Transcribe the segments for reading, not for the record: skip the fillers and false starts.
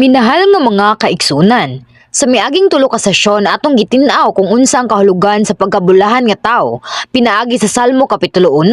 Minahal nga mga kaigsunan. Sa miaging tulo ka sesyon atong gitin-aw kung unsa ang kahulugan sa pagkabulahan nga tawo, pinaagi sa Salmo Kapitulo 1.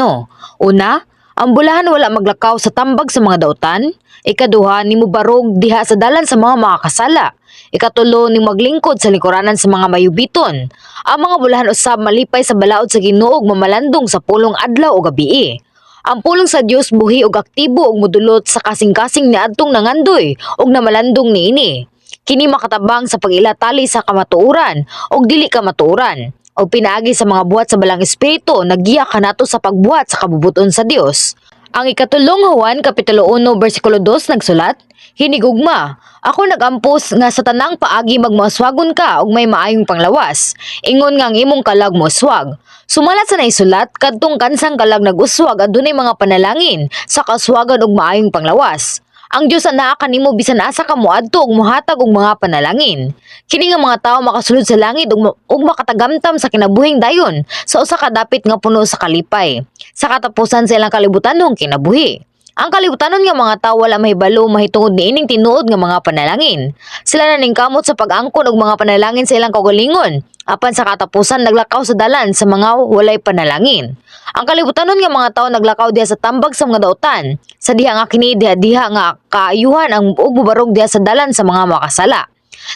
Una, ang bulahan wala maglakaw sa tambag sa mga dautan. Ikaduha, nimo barog diha sa dalan sa mga makakasala. Ikatulo, ni maglingkod sa lingkuranan sa mga mayubiton. Ang mga bulahan usab malipay sa balaod sa Ginoo ug mamalandong sa pulong adlaw o gabii. Ang pulong sa Dios buhi ug aktibo ug modulot sa kasing-kasing niadtong nangandoy ug namalandong niini. Kini makatabang sa pagilatali sa kamatuoran ug dili kamatuoran ug pinaagi sa mga buhat sa balang espiritu nagiya kanato sa pagbuhat sa kabubuton sa Dios. Ang ikatulong Juan Kapitulo 1 versikulo 2 nagsulat, Hinigugma, ako nagampos nga sa tanang paagi magmoaswagon ka ug may maayong panglawas. Ingon nga ang imong kalag moaswag. Sumalat sa naisulat, kadtong kansang kalag nag-uswag adunay mga panalangin sa kaswagan ug maayong panglawas. Ang Dios anaa kanimo bisan asa ka moadto ug mohatag og mga panalangin. Kini nga mga tawo makasulod sa langit ug makatagamtam sa kinabuhing dayon sa usa ka dapit nga puno sa kalipay. Sa katapusan sa ilang kalibutanong kinabuhi. Ang kalibutanon nga mga tawo wala mahibalo mahitungod niining tinuod nga mga panalangin. Sila na ningkamot sa pag-angkon og mga panalangin sa ilang kaugalingon. Apan sa katapusan naglakaw sa dalan sa mga walay panalangin. Ang kalibutanon nga mga tawo naglakaw diha sa tambag sa mga dautan. Sa diha nga kini diha nga kaayuhan ang ug bubarog diha sa dalan sa mga makasala.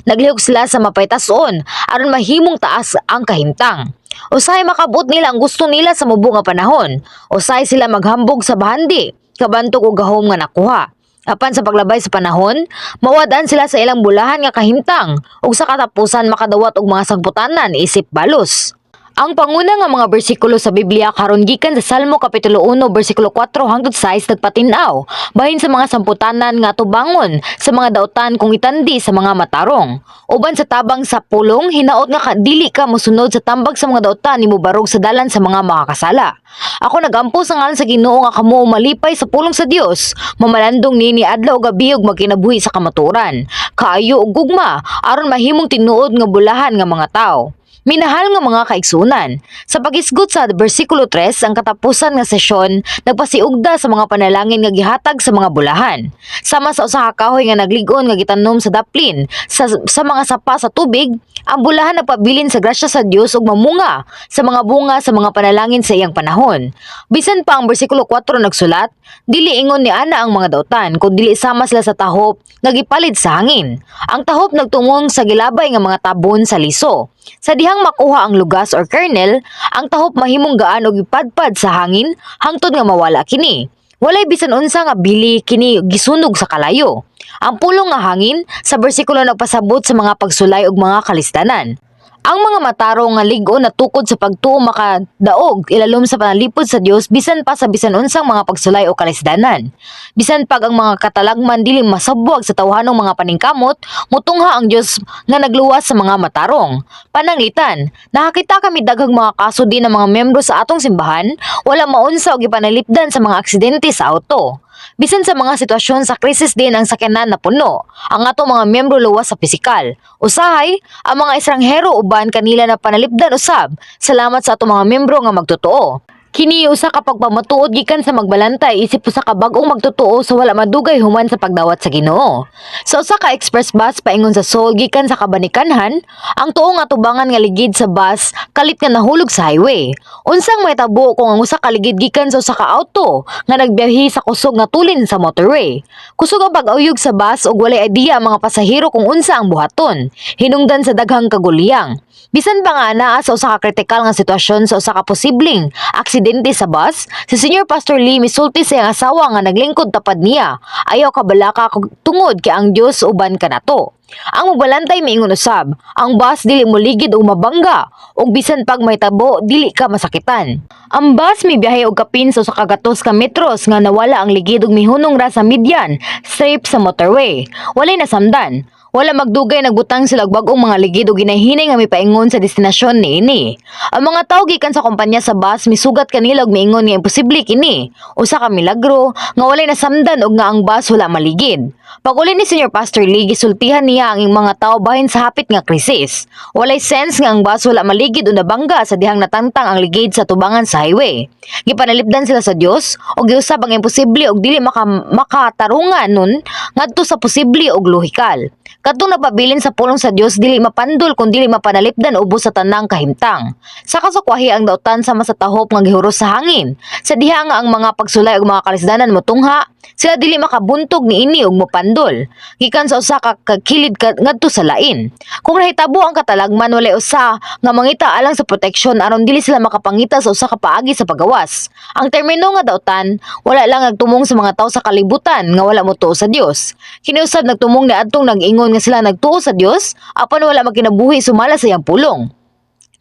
Naglihok sila sa mapaytason aron mahimong taas ang kahimtang. Usahay makabot nila ang gusto nila sa mubo nga panahon. Usahay sila maghambog sa bahandi, kabantog og gahom nga nakuha. Apan sa paglabay sa panahon, mawadaan sila sa ilang bulahan nga kahimtang ug sa katapusan makadawat og mga sagputanan isip balos. Ang panguna nga mga bersikulo sa Biblia karon gikan sa Salmo Kapitulo 1 bersikulo 4 hangtod 6 nagpatin-aw bahin sa mga samputanan nga tubangon sa mga dautan kung itandi sa mga matarong. Uban sa tabang sa pulong hinaot nga dili ka mosunod sa tambag sa mga dautan nimo barog sa dalan sa mga makakasala. Ako nagampo sa ngalan sa Ginoo nga kamo malipay sa pulong sa Dios, mamalandong nini adlaw ug gabi ug magkinabuhi sa kamatuoran. Kaayo ug gugma aron mahimong tinuod nga bulahan nga mga tawo. Minahal nga mga kaigsunan, sa pagisgot sa bersikulo 3 ang katapusan nga sesyon nagpasiugda sa mga panalangin nga gihatag sa mga bulahan. Sama sa usa ka kahoy nga nagligon nga gitanom sa daplin sa mga sapa sa tubig, ang bulahan nagpabilin sa grasya sa Dios ug mamunga sa mga bunga sa mga panalangin sa iyang panahon. Bisan pa ang bersikulo 4 nagsulat, dili ingon ni ana ang mga dautan kun dili sama sila sa tahop nga gipalid sa hangin. Ang tahop nagtungong sa gilabay nga mga tabon sa liso. Sa dihang makuha ang lugas or kernel, ang tahop mahimong gaan og ipadpad sa hangin hangtod nga mawala kini. Walay bisan unsa nga bili kini gisunog sa kalayo. Ang pulong nga hangin sa bersikulo nagpasabot sa mga pagsulay ug mga kalisdanan. Ang mga matarong nga ligon na tukod sa pagtuo makadaog ilalom sa panalipod sa Dios bisan pa sa bisan unsang mga pagsulay o kalisdanan. Bisan pag ang mga katalagman dili masabwag sa tawhanong mga paningkamot, mutungha ang Dios nga nagluwas sa mga matarong. Pananglitan, nakakita kami daghang mga kaso din ng mga membro sa atong simbahan, wala maunsa og ipanalipdan sa mga aksidente sa auto. Bisan sa mga sitwasyon sa krisis din ang sakyanan na puno, ang atong mga miyembro luwas sa pisikal. Usahay, ang mga estranghero uban kanila na panalipdan usab. Salamat sa atong mga miyembro nga magtotoo. Kini usa ka pagpamatuod gikan sa magbalantay isip usa ka bag-ong magtotoo sa wala madugay human sa pagdawat sa Ginoo. Sa usa ka express bus paingon sa Seoul gikan sa Kabanikanhan, ang tuo nga tubangan nga ligid sa bus kalit nga nahulog sa highway. Unsang mahitabo kung ang usa ka ligid gikan sa usa ka auto nga nagbiyahe sa kusog nga tulin sa motorway. Kusog ang pag-uyog sa bus ug walay idea ang mga pasahero kung unsa ang buhaton. Hinungdan sa daghang kaguliyang. Bisan pa nga naa sa usa ka kritikal nga sitwasyon sa usa ka posibleng aksidente sa bus, si Senior Pastor Lee misulti sa iyang asawa nga naglingkod tapad niya. Ayaw ka balaka tungod kay ang Dios uban kanato. Ang magbalantay miingon usab, ang bus dili moligid og mabangga ug bisan pag may tabo dili ka masakitan. Ang bus mibiyahe og kapin sa usa ka gatos ka metros nga nawala ang ligid ug mihunong ra sa median strip sa motorway. Walay nasamdan. Wala magdugay nagbutang sila og bag-ong mga ligid ug ginahinay nga mipaingon sa destinasyon niini. Ang mga tawo gikan sa kompanya sa bus misugat kanila og miingon nga imposible kini. Usa ka milagro nga walay nasamdan og nga ang bus wala maligid. Pag-uli ni Senior Pastor Lee, gisultihan niya ang mga tao bahin sa hapit nga krisis. Walay sense nga ang bus wala maligid o nabangga sa dihang natangtang ang ligid sa tubangan sa highway. Gipanalipdan sila sa Dios o giusab ang imposible og dili makatarungan nun ngadto sa posible og lohikal. Kadtong napabilin sa pulong sa Dios dili mapandol kun dili mapanalipdan ubos sa tanang kahimtang. Sa kasukwahi ang dautan sama sa tahop nga gihuros sa hangin. Sa diha nga ang mga pagsulay og mga kalisdanan motungha, sila dili makabuntog ni ini og mopandol. Gikan sa usa ka kilid ngadto sa lain. Kung nahitabo ang katalagman walay usa nga mangita alang sa proteksyon aron dili sila makapangita sa usa ka paagi sa pagawas. Ang termino nga dautan wala lang nagtumong sa mga tawo sa kalibutan nga wala motuo sa Dios. Kiniusab nagtumong ni adtong nag-ingon nga sila nagtuo sa Dios apan wala magkinabuhi sumala sa iyang pulong.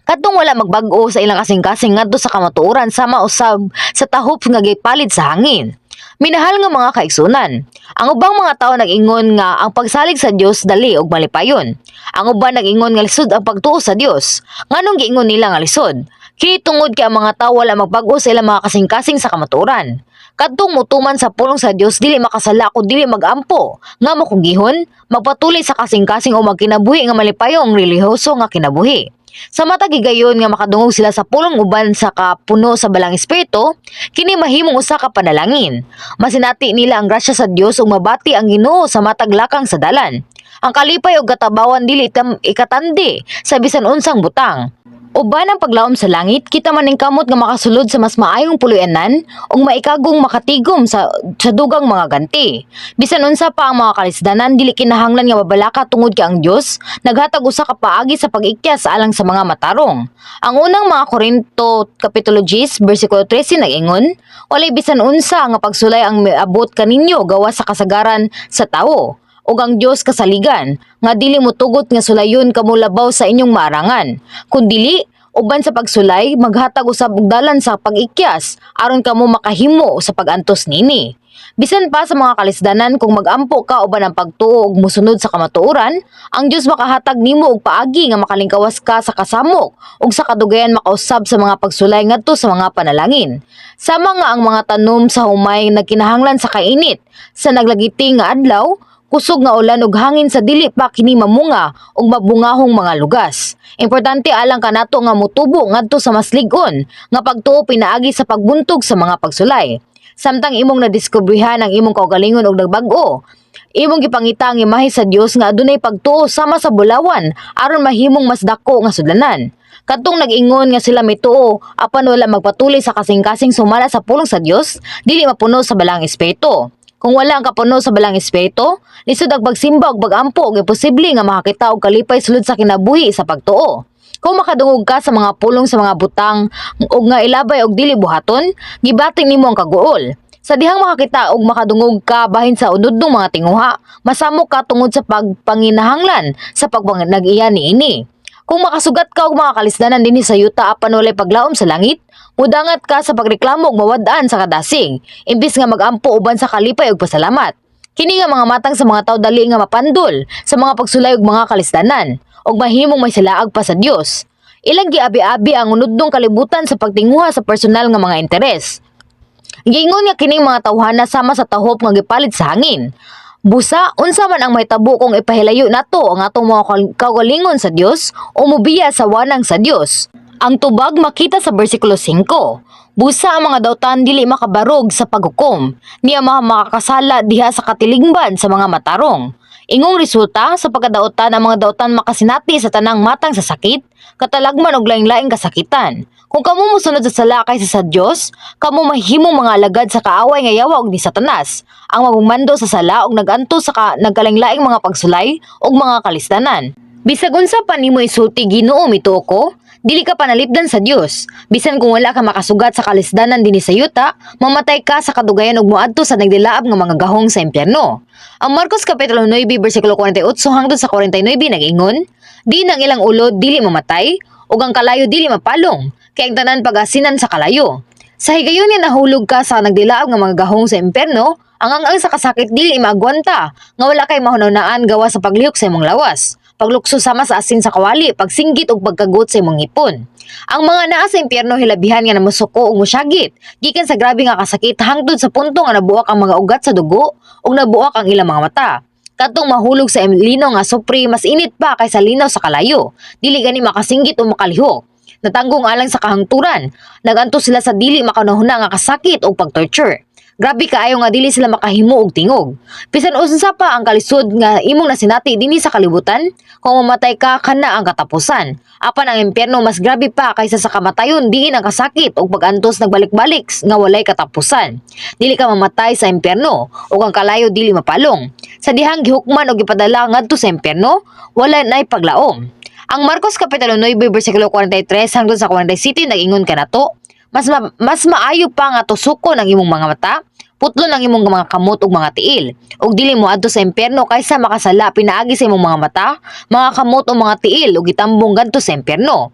Kadtong wala magbag-o sa ilang kasing-kasing ngadto sa kamatuoran sama usab sa tahop nga gipalit sa hangin. Minahal nga mga kaigsunan, ang ubang mga tao nag-ingon nga ang pagsalig sa Dios dali og malipayon. Ang uban nag-ingon nga lisod ang pagtuo sa Dios. Nganong giingon nila nga lisod? Kini tungod kay ang mga tao wala magbag-o sa ilang mga kasing-kasing sa kamatuoran. Kadtong mutuman sa pulong sa Dios dili makasala kun dili magampo nga makugihon, magpatuloy sa kasing-kasing o magkinabuhi nga malipayong relihiyoso nga kinabuhi. Sa mata gigayon nga makadungog sila sa pulong uban sa kapuno sa balang espiritu, kini mahimong usa ka panalangin. Masinati nila ang grasya sa Dios ug mabati ang Ginoo sa matag lakang sa dalan. Ang kalipay ug katabawan dili ikatandi sa bisan unsang butang. Uban ang paglaom sa langit, kita man ning kamot nga makasulod sa mas maayong puluyanan ug maikagong makatigom sa dugang mga ganti. Bisan unsa pa ang mga kalisdanan dili kinahanglan nga mabalaka tungod kay ang Dios naghatag usa ka paagi sa pag-ikyas alang sa mga matarong. Ang unang mga Korinto kapitulo 10 bersikulo 13 nag-ingon, walay bisan unsa nga pagsulay ang miabot kaninyo gawa sa kasagaran sa tawo. Ug ang Dios kasaligan nga dili motugot nga sulayon kamo labaw sa inyong maarangan kun dili uban sa pagsulay maghatag usab og dalan sa pag-ikyas aron kamo makahimo sa pag-antos nini. Bisan pa sa mga kalisdanan kung magampo ka uban ang pagtuo ug mosunod sa kamatuoran, ang Dios makahatag nimo og paagi nga makalingkawas ka sa kasamok ug sa kadugayan makausab sa mga pagsulay ngadto sa mga panalangin. Sama nga ang mga tanom sa humay nagkinahanglan sa kainit sa naglagiting nga adlaw, kusog nga ulan ug hangin sa dili pa kini mamunga ug mabungahong mga lugas. Importante alang kanato nga motubo ngadto sa mas lig-on nga pagtuo pinaagi sa pagbuntog sa mga pagsulay. Samtang imong nadiskubrihan ang imong kaugalingon og nagbag-o, imong gipangita ang imahe sa Dios nga adunay pagtuo sama sa bulawan aron mahimong mas dako nga sudlanan. Kadtong nag-ingon nga sila mituo apan wala magpatuloy sa kasing-kasing sumala sa pulong sa Dios, dili mapuno sa balang espiritu. Kung wala ang kapuno sa balang espiritu, lisod ang pagsimba og pag-ampo ug imposible nga makakita og kalipay sulod sa kinabuhi sa pagtuo. Kung makadungog ka sa mga pulong sa mga butang ug nga ilabay og dili buhaton, gibating nimo ang kaguol. Sa dihang makakita og makadungog ka bahin sa unodong mga tinguha, masamok ka tungod sa pagpanginahanglan sa pagpanag-iya niini. Kung makasugat ka og mga kalisdanan dinhi sa yuta apan walay paglaom sa langit, mudangat ka sa pagreklamo ug mawad-an sa kadasing, imbis nga magampo uban sa kalipay ug pasalamat. Kini nga mga matang sa mga tawo dali nga mapandol sa mga pagsulay ug mga kalisdanan ug mahimong may silaag pa sa Dios. Ilang giabi-abi ang unodong kalibutan sa pagtinguha sa personal nga mga interes. Giingon nga kining mga tawhana sama sa tahop nga gipalit sa hangin. Busa, unsa man ang mahitabo kung ipahilayo nato ang atong mga kaugalingon sa Dios o mubiya sa wanang sa Dios. Ang tubag makita sa bersikulo 5. Busa ang mga dautan dili makabarog sa paghukom, niya makakasala diha sa katilingban sa mga matarong. Ingong resulta sa pagkadautan ang mga dautan makasinati sa tanang matang sa sakit, katalagman og laing-laing kasakitan. Kung kamo mosunod sa sala kaysa sa Dios, kamo mahimong mga alagad sa kaaway nga yawa og ni Satanas, ang magmando sa sala og naganto sa nagkalaing-laing mga pagsulay og mga kalisdanan. Bisag unsa pa nimo isulti Ginoo mituo ko, dili ka panalipdan sa Dios. Bisan kung wala ka makasugat sa kalisdanan dinhi sa yuta, mamatay ka sa kadugayan ug moadto sa nagdilaab nga mga gahong sa impyerno. Ang Marcos kapitulo 9 bersikulo 48 hangtod sa 49 nag-ingon, di nang ilang ulod dili mamatay ug ang kalayo dili mapalong, kay ang tanan pagasinan sa kalayo. Sa higayon nga nahulog ka sa nagdilaab nga mga gahong sa impyerno, ang sa kasakit dili maagwanta nga wala kay mahunahunaan gawa sa paglihok sa imong lawas, paglukso sama sa asin sa kawali, pagsinggit ug pagkagut sa imong ngipon. Ang mga naa sa impyerno hilabihan nga namusuko ug mosyagit gikan sa grabe nga kasakit hangtod sa punto nga nabuak ang mga ugat sa dugo ug nabuak ang ilang mga mata. Katong mahulog sa linaw nga supre mas init pa kaysa linaw sa kalayo. Dili gani makasinggit o makalihok. Natanggong alang sa kahangturan. Naganto sila sa dili makanahuna nga kasakit o pagtorture. Grabe kaayo nga dili sila makahimo og tingog. Bisan unsa pa ang kalisod nga imong nasinati dinhi sa kalibutan, kung mamatay ka kana ang katapusan. Apan ang impyerno mas grabe pa kaysa sa kamatayon diin ang kasakit ug pagantos nagbalik-balik nga walay katapusan. Dili ka mamatay sa impyerno ug ang kalayo dili mapalong. Sa dihang gihukman og gipadala ngadto sa impyerno, wala nay paglaom. Ang Marcos Kapitulo 9 bersikulo 43 hangtod sa 47 nag-ingon kanato, mas maayo pa nga tusukon ang imong mga mata, putlo ng imong mga kamot ug mga tiil, ug dili mo adto sa impyerno kaysa makasala pinaagi sa imong mga mata, mga kamot o mga tiil ug itambong ngadto sa impyerno.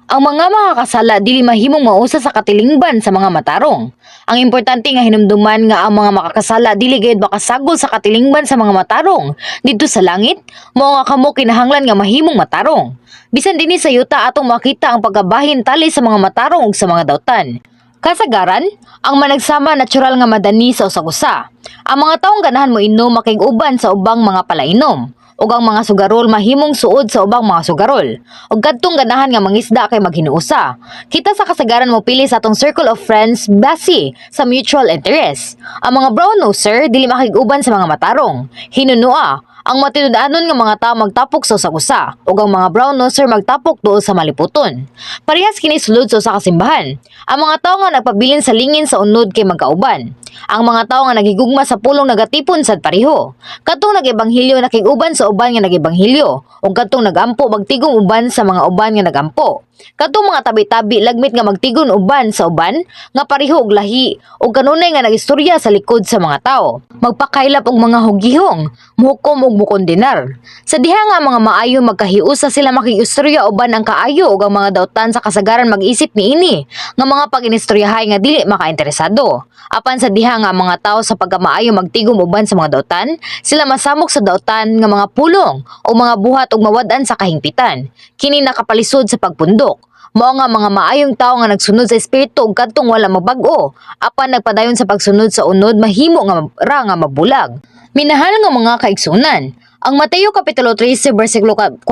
Ang mga makakasala dili mahimong mausa sa katilingban sa mga matarong. Ang importante nga hinumduman nga ang mga makakasala dili gayud makasagol sa katilingban sa mga matarong didto sa langit, mao nga kamo kinahanglan nga mahimong matarong. Bisan dinhi sa yuta atong makita ang pagkabahin tali sa mga matarong ug sa mga dautan. Kasagaran, ang managsama natural nga madani sa usag-usa. Ang mga taong ganahan mo inom makig-uban sa ubang mga palainom. Ug ang mga sugarol mahimong suod sa ubang mga sugarol. Ug kadtong ganahan nga mangisda kay maghinuusa. Kita sa kasagaran mo pili sa atong circle of friends base sa mutual interest. Ang mga brown noser dili makig-uban sa mga matarong. Hinunua, ang matinud-anon nga mga tao magtapok sa usag-usa ug ang mga brown noser magtapok duol sa maliputon. Parehas kini sulod sa usa ka simbahan. Ang mga tao nga nagpabilin sa lingin sa unod kay magkauban. Ang mga tao nga nagigugma sa pulong nagatipon sad pareho. Katong nag-ebanghilyo nakig-uban sa uban nga nag-ebanghilyo ug katong nagampo magtigom uban sa mga uban nga nagampo. Katong mga tabi-tabi lagmit nga magtigon uban sa uban nga pareho og lahi ug kanunay nga nagistorya sa likod sa mga tao. Magpakailap og mga hugihong, muhukom og mukondenar. Sa diha nga mga maayo magkahiusa sila makigistorya uban ang kaayo ug ang mga dautan sa kasagaran mag-isip niini nga mga pag-inistoryahay nga dili makainteresado. Apan sa diha nga mga tao sa pagkamaayo magtigom uban sa mga dautan, sila masamok sa dautan nga mga pulong o mga buhat ug mawad-an sa kahingpitan. Kini nakapalisod sa pagpundok. Mao nga mga maayong tao nga nagsunod sa espiritu ug kadtong wala magbag-o, apan nagpadayon sa pagsunod sa unod mahimo nga mabulag. Minahal nga mga kaigsunan, ang Mateo Kapitulo 13 bersikulo 47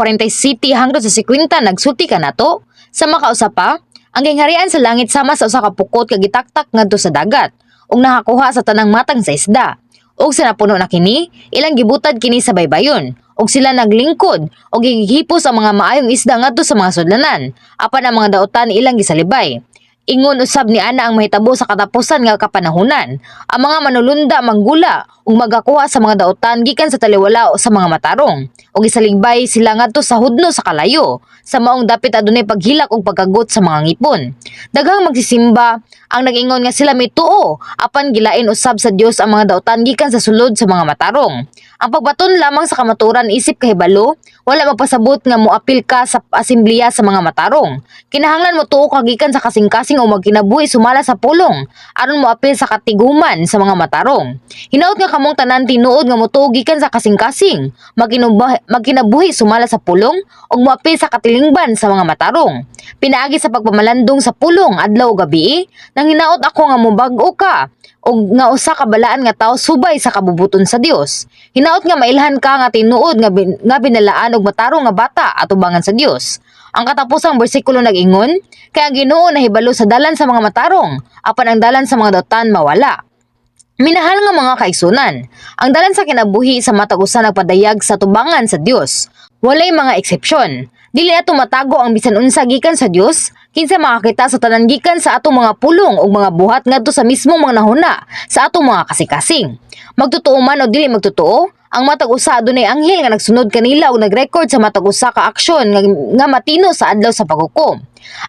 hangtod sa 50 nagsulti kanato, sa makausa pa, ang gingharian sa langit sama sa usa ka pukot kag gitaktak ngadto sa dagat, ug nakakuha sa tanang matang sa isda. Ug sa napuno na kini, ilang gibutad kini sa baybayon, ug sila naglingkod ug gihipos ang mga maayong isda ngadto sa mga sudlanan, apan ang mga dautan ilang gisalibay. Ingon usab ni ana ang mahitabo sa katapusan nga kapanahunan. Ang mga manulunda manggula ug magakuha sa mga dautan gikan sa taliwala sa mga matarong ug isaligbay sila ngadto sa hudno sa kalayo sa maong dapit adunay paghilak ug pagkagot sa mga ngipon. Daghang magsisimba ang nag-ingon nga sila mituo apan gilain usab sa Dios ang mga dautan gikan sa sulod sa mga matarong. Ang pagbaton lamang sa kamaturan isip kahibalo, wala magpasabot nga moapil ka sa asemblea sa mga matarong. Kinahanglan mo tuo ka gikan sa kasing-kasing o magkinabuhi sumala sa pulong aron moapil sa katiguman sa mga matarong. Hinaut nga kamong tanan tinuod nga motuo gikan sa kasing-kasing, magkinabuhi sumala sa pulong ug moapil sa katilingban sa mga matarong. Pinaagi sa pagpamalandong sa pulong adlaw o gabi, nang hinaot ako nga mobag-o ka o nga usa ka balaan nga tawo subay sa kabubuton sa Dios. Hinaot nga mailhan ka nga tinuod nga binalaan og matarong nga bata atubangan sa Dios. Ang katapusang bersikulo nag-ingon, kay ang Ginoo nahibalo sa dalan sa mga matarong, apan ang dalan sa mga dautan mawala. Minahal nga mga kaigsunan, ang dalan sa kinabuhi sa matag usa nagpadayag sa tubangan sa Dios. Walay mga eksepsyon. Dili ato matago ang bisan unsa gikan sa Dios, kinsa makakita sa tanan gikan sa atong mga pulong ug mga buhat ngadto sa mismong mga nahuna sa atong mga kasing-kasing. Magtotoo man o dili magtotoo, ang matag usa adunay anghel nga nagsunod kanila ug nagrecord sa matag usa ka aksyon nga matino sa adlaw sa paghukom.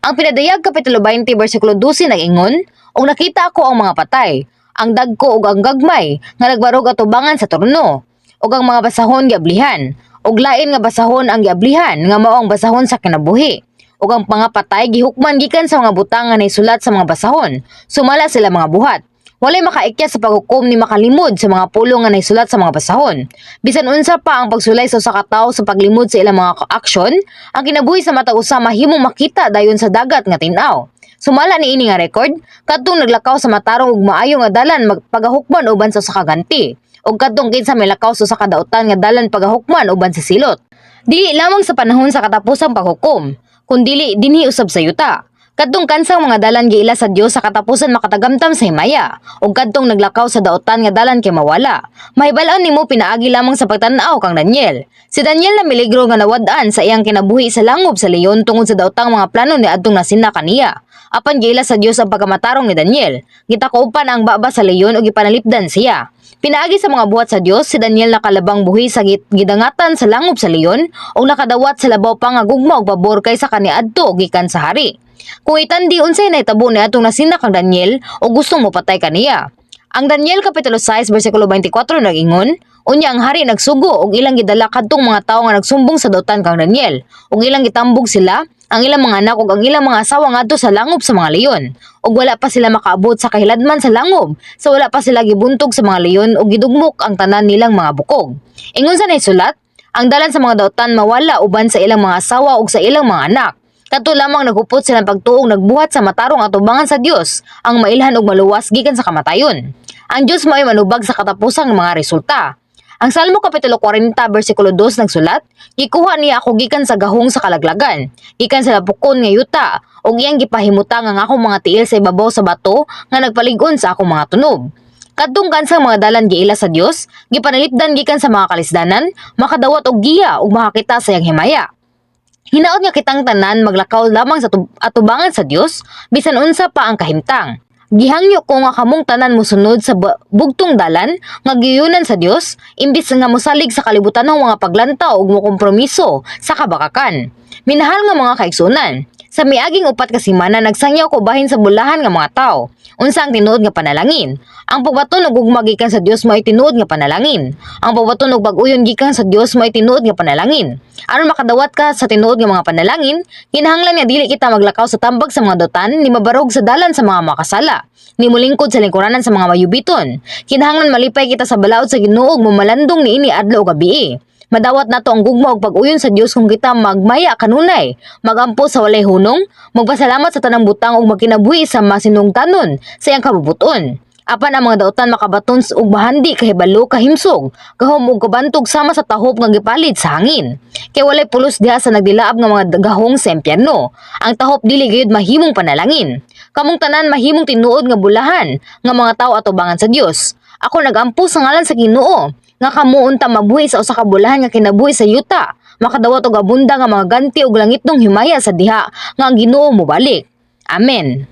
Ang pinadayag Kapitulo 20 bersikulo 12 nag-ingon, ug nakita ako ang mga patay, ang dagko ug ang gagmay nga nagbarog atubangan sa trono, ug ang mga basahon giablihan, ug lain nga basahon ang giablihan nga mao ang basahon sa kinabuhi. Ug ang mga patay gihukman gikan sa mga butang nga naisulat sa mga basahon, sumala sila mga buhat. Walay makaikyat sa paghukom ni makalimod sa mga pulong nga naisulat sa mga basahon. Bisan unsa pa ang pagsulay sa usa ka tawo sa paglimod sa ilang mga aksyon, ang kinabuhi sa matag usa mahimong makita dayon sa dagat nga tin-aw. Sumala ni ini nga record, kadtong naglakaw sa matarong ug maayo nga dalan magpagahukman uban sa usa ka ganti. ug kadtong kinsa may lakaw sa kadautan nga dalan pagahukman uban sa silot. Dili lamang sa panahon sa katapusang paghukom, kundi dinhi usab sa yuta. Kadtong kansang mga dalan giila sa Dios sa katapusan makatagamtam sa himaya, ug kadtong naglakaw sa daotan nga dalan kay mawala. Mahibal-on nimo pinaagi lamang sa pagtan-aw kang Daniel. Si Daniel na miligro nga nawad-an sa iyang kinabuhi sa langob sa leyon tungod sa daotang mga plano ni adtong nasina kaniya. Apan giila sa Dios ang pagkamatarong ni Daniel. Gitakoupan ang baba sa leyon ug gipanalipdan siya. Pinaagi sa mga buhat sa Dios, si Daniel nakalabang buhi sa gidangatan sa langob sa leyon ug nakadawat sa labaw pa nga gugma ug pabor kaysa kaniadto gikan sa hari. Kung itandi unsay nahitabo ni atong nasina kang Daniel o gustong mopatay kaniya. Ang Daniel kapitulo 6 bersikulo 24 nag-ingon, unya ang hari nagsugo og ilang gidala kadtong mga tawo nga nagsumbong sa dautan kang Daniel ug ilang gitambog sila ang ilang mga anak ug ang ilang mga asawa ngadto sa langob sa mga leyon ug wala pa sila makaabot sa kahiladman sa langob sa wala pa sila gibuntog sa mga leyon ug gidugmok ang tanan nilang mga bukog. Ingon sa nahisulat, ang dalan sa mga dautan mawala uban sa ilang mga asawa ug sa ilang mga anak. Kadto lamang nagupot silang pagtuong nagbuhat sa matarong atubangan sa Dios ang mailhan ug maluwas gikan sa kamatayon. Ang Dios mao'y manubag sa katapusang mga resulta. Ang Salmo kapitulo 40 bersikulo 2 nagsulat, gikuha niya ako gikan sa gahong sa kalaglagan, gikan sa lapukon nga yuta, ug iyang gipahimutang ang akong mga tiil sa ibabaw sa bato nga nagpalig-on sa akong mga tunog. Kadtong kansang mga dalan giila sa Dios, gipanalipdan gikan sa mga kalisdanan, makadawat og giya ug makakita sa iyang himaya. Hinaot nga kitang tanan maglakaw lamang sa atubangan sa Dios bisan unsa pa ang kahimtang. Gihangyo ko nga kamong tanan mosunod sa bugtong dalan nga giyunan sa Dios imbis nga mosalig sa kalibutanong mga paglantaw ug mokompromiso sa kabakakan. Minahal nga mga kaigsunan, sa miaging upat ka semana nagsangyaw ko bahin sa bulahan nga mga tawo. Unsa ang tinuod nga panalangin? Ang pagbaton ug ugma gikan sa Dios mo'y tinuod nga panalangin. Ang pagbaton ug bag-uyon gikan sa Dios mo'y tinuod nga panalangin. Aron makadawat ka sa tinuod nga mga panalangin, kinahanglan nga dili kita maglakaw sa tambag sa mga dotan ni mabarog sa dalan sa mga makasala. Ni mulingkod sa lingkuranan sa mga mayubiton. Kinahanglan malipay kita sa balaod sa Ginoo ug mamalandong niini adlaw ug gabi. Madawat nato ang gugma ug pag-uyon sa Dios kung kita magmaya kanunay, magampo sa walay hunong, magpasalamat sa tanang butang ug magkinabuhi sa masinungtanon sa iyang kabubuton. Apan ang mga dautan makabaton ug bahandi kahibalo kahimsog, gahom ug kabantog sama sa tahop nga gipalit sa hangin. Kay walay pulos diha sa nagdilaab nga mga gahong sa impyerno. Ang tahop dili gayud mahimong panalangin. Kamong tanan mahimong tinuod nga bulahan nga mga tawo atubangan sa Dios. Ako nagampo sa ngalan sa Ginoo nga kamo unta mabuhi sa usa ka bulahan nga kinabuhi sa yuta, makadawat og abunda nga mga ganti ug langitnong himaya sa diha nga ang Ginoo mobalik. Amen.